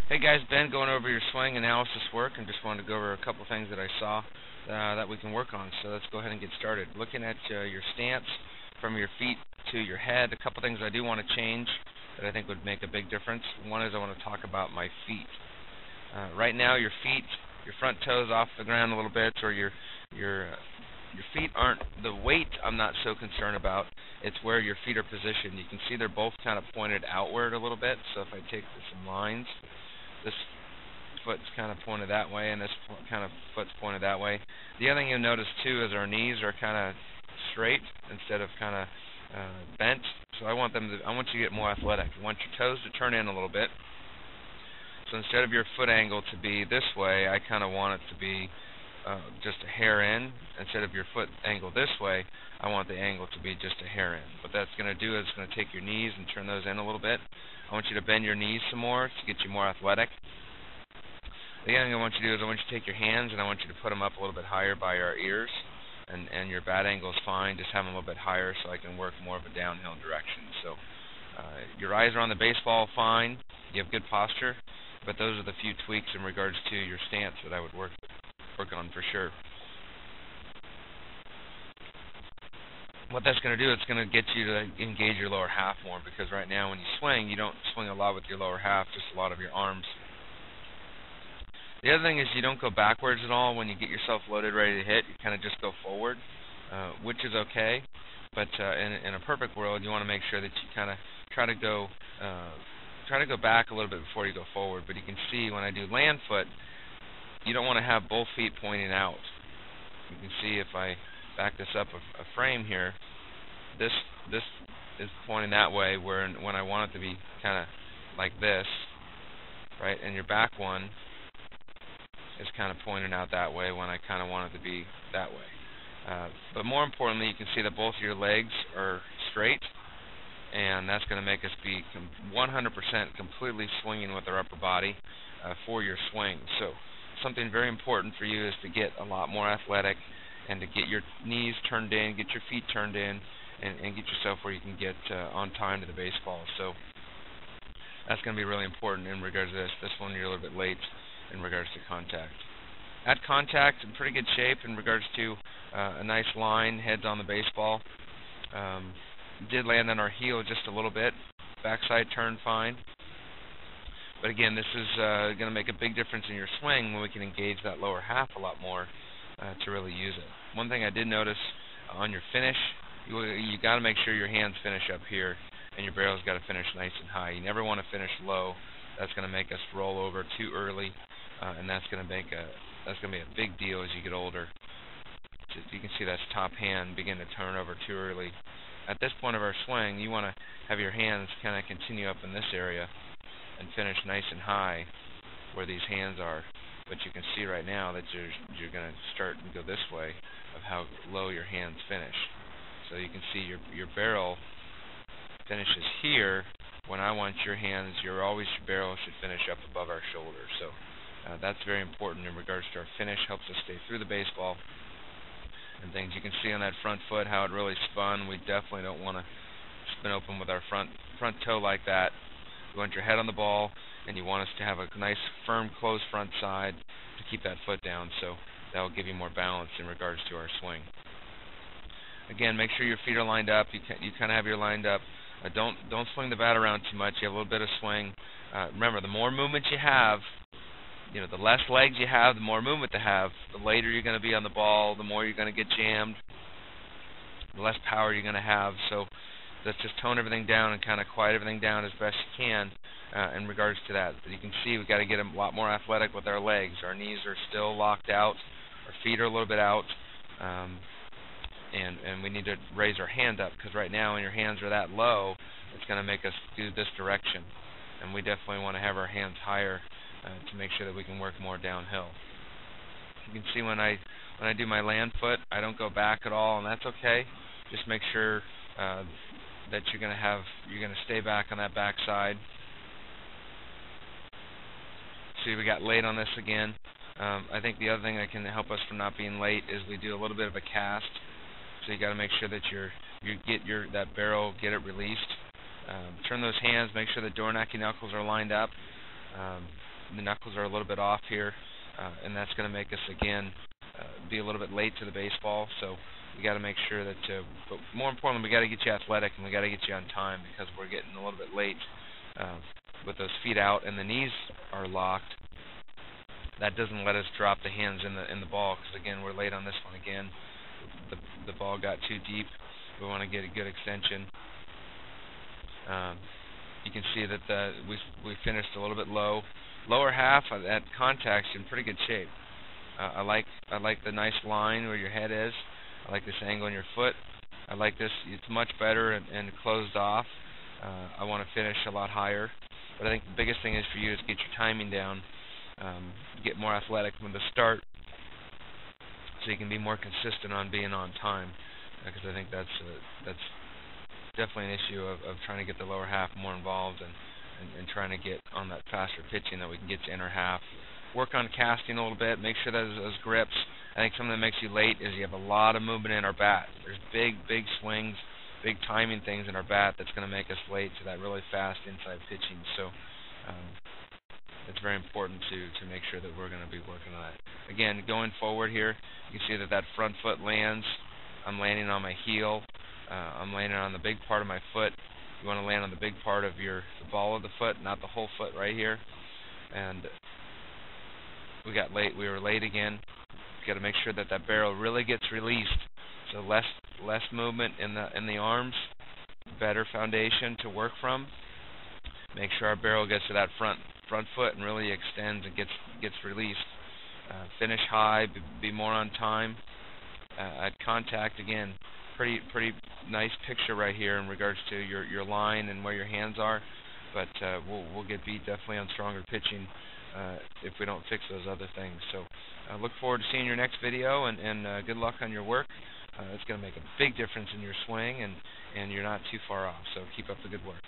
Hey guys, Ben going over your swing analysis work and just wanted to go over a couple things that I saw that we can work on. So let's go ahead and get started. Looking at your stance from your feet to your head, a couple things I do want to change that I think would make a big difference. One is I want to talk about my feet. Right now your feet, your front toes off the ground a little bit, or your feet aren't, the weight I'm not so concerned about. It's where your feet are positioned. You can see they're both kind of pointed outward a little bit. So if I take some lines, this foot's kind of pointed that way, and this kind of foot's pointed that way. The other thing you'll notice too is our knees are kind of straight instead of kind of bent. So I want you to get more athletic. You want your toes to turn in a little bit. So instead of your foot angle to be this way, I kind of want it to be just a hair in. Instead of your foot angle this way, I want the angle to be just a hair in. What that's going to do is it's going to take your knees and turn those in a little bit. I want you to bend your knees some more to get you more athletic. The other thing I want you to do is I want you to take your hands and I want you to put them up a little bit higher by our ears. And your bat angle is fine. Just have them a little bit higher so I can work more of a downhill direction. So your eyes are on the baseball fine. You have good posture. But those are the few tweaks in regards to your stance that I would work on for sure. What that's going to do, it's going to get you to engage your lower half more, because right now when you swing, you don't swing a lot with your lower half, just a lot of your arms. The other thing is you don't go backwards at all when you get yourself loaded, ready to hit. You kind of just go forward, which is okay. But in a perfect world, you want to make sure that you kind of try to go back a little bit before you go forward. But you can see when I do land foot, you don't want to have both feet pointing out. You can see if I back this up a frame here, this is pointing that way, where when I want it to be kind of like this, right? And your back one is kind of pointing out that way when I kind of want it to be that way. But more importantly, you can see that both of your legs are straight, and that's going to make us be 100% completely swinging with our upper body for your swing. So something very important for you is to get a lot more athletic and to get your knees turned in, get your feet turned in, and get yourself where you can get on time to the baseball. So that's going to be really important in regards to this. This one you're a little bit late in regards to contact. At contact, in pretty good shape in regards to a nice line, heads on the baseball. Did land on our heel just a little bit. Backside turn fine. But again, this is going to make a big difference in your swing when we can engage that lower half a lot more to really use it. One thing I did notice on your finish, you got to make sure your hands finish up here, and your barrel's got to finish nice and high. You never want to finish low. That's going to make us roll over too early, and that's going to be a big deal as you get older. You can see that's top hand begin to turn over too early. At this point of our swing, you want to have your hands kind of continue up in this area and finish nice and high where these hands are. But you can see right now that you're going to start and go this way of how low your hands finish. So you can see your barrel finishes here. When I want your hands, your barrel should finish up above our shoulder. So that's very important in regards to our finish. Helps us stay through the baseball and things. You can see on that front foot how it really spun. We definitely don't want to spin open with our front toe like that. You want your head on the ball, and you want us to have a nice, firm, closed front side to keep that foot down. So that will give you more balance in regards to our swing. Again, make sure your feet are lined up. You kind of have your lined up. Don't swing the bat around too much. You have a little bit of swing. Remember, the more movement you have, the less legs you have, the more movement to have. The later you're going to be on the ball, the more you're going to get jammed, the less power you're going to have. So let's just tone everything down and kind of quiet everything down as best you can in regards to that. But you can see we've got to get a lot more athletic with our legs. Our knees are still locked out. Our feet are a little bit out. And we need to raise our hand up, because right now when your hands are that low, it's going to make us do this direction. And we definitely want to have our hands higher to make sure that we can work more downhill. You can see when I do my land foot, I don't go back at all, and that's okay. Just make sure that you're going to stay back on that backside. See, we got late on this again. I think the other thing that can help us from not being late is we do a little bit of a cast. So you got to make sure that you get that barrel, get it released. Turn those hands, make sure the door knocking knuckles are lined up. the knuckles are a little bit off here, and that's going to make us again be a little bit late to the baseball. So we got to make sure that, but more importantly, we got to get you athletic and we got to get you on time because we're getting a little bit late with those feet out and the knees are locked. That doesn't let us drop the hands in the ball because again we're late on this one again. The ball got too deep. We want to get a good extension. You can see that we finished a little bit low. Lower half at contact's in pretty good shape. I like the nice line where your head is. I like this angle in your foot. I like this. It's much better and closed off. I want to finish a lot higher. But I think the biggest thing is for you is get your timing down. Get more athletic from the start so you can be more consistent on being on time. Because I think that's definitely an issue of trying to get the lower half more involved and trying to get on that faster pitching that we can get to inner half. Work on casting a little bit. Make sure that those grips. I think something that makes you late is you have a lot of movement in our bat. There's big swings, big timing things in our bat that's going to make us late to that really fast inside pitching. So it's very important to make sure that we're going to be working on that. Again, going forward here, you can see that front foot lands. I'm landing on my heel. I'm landing on the big part of my foot. You want to land on the big part of the ball of the foot, not the whole foot right here. And we got late. We were late again. Got to make sure that barrel really gets released. So less movement in the arms, better foundation to work from. Make sure our barrel gets to that front foot and really extends and gets released. Finish high, be more on time. At contact again, pretty nice picture right here in regards to your line and where your hands are. But we'll get beat definitely on stronger pitching if we don't fix those other things. So I look forward to seeing your next video, and good luck on your work. It's going to make a big difference in your swing, and you're not too far off. So keep up the good work.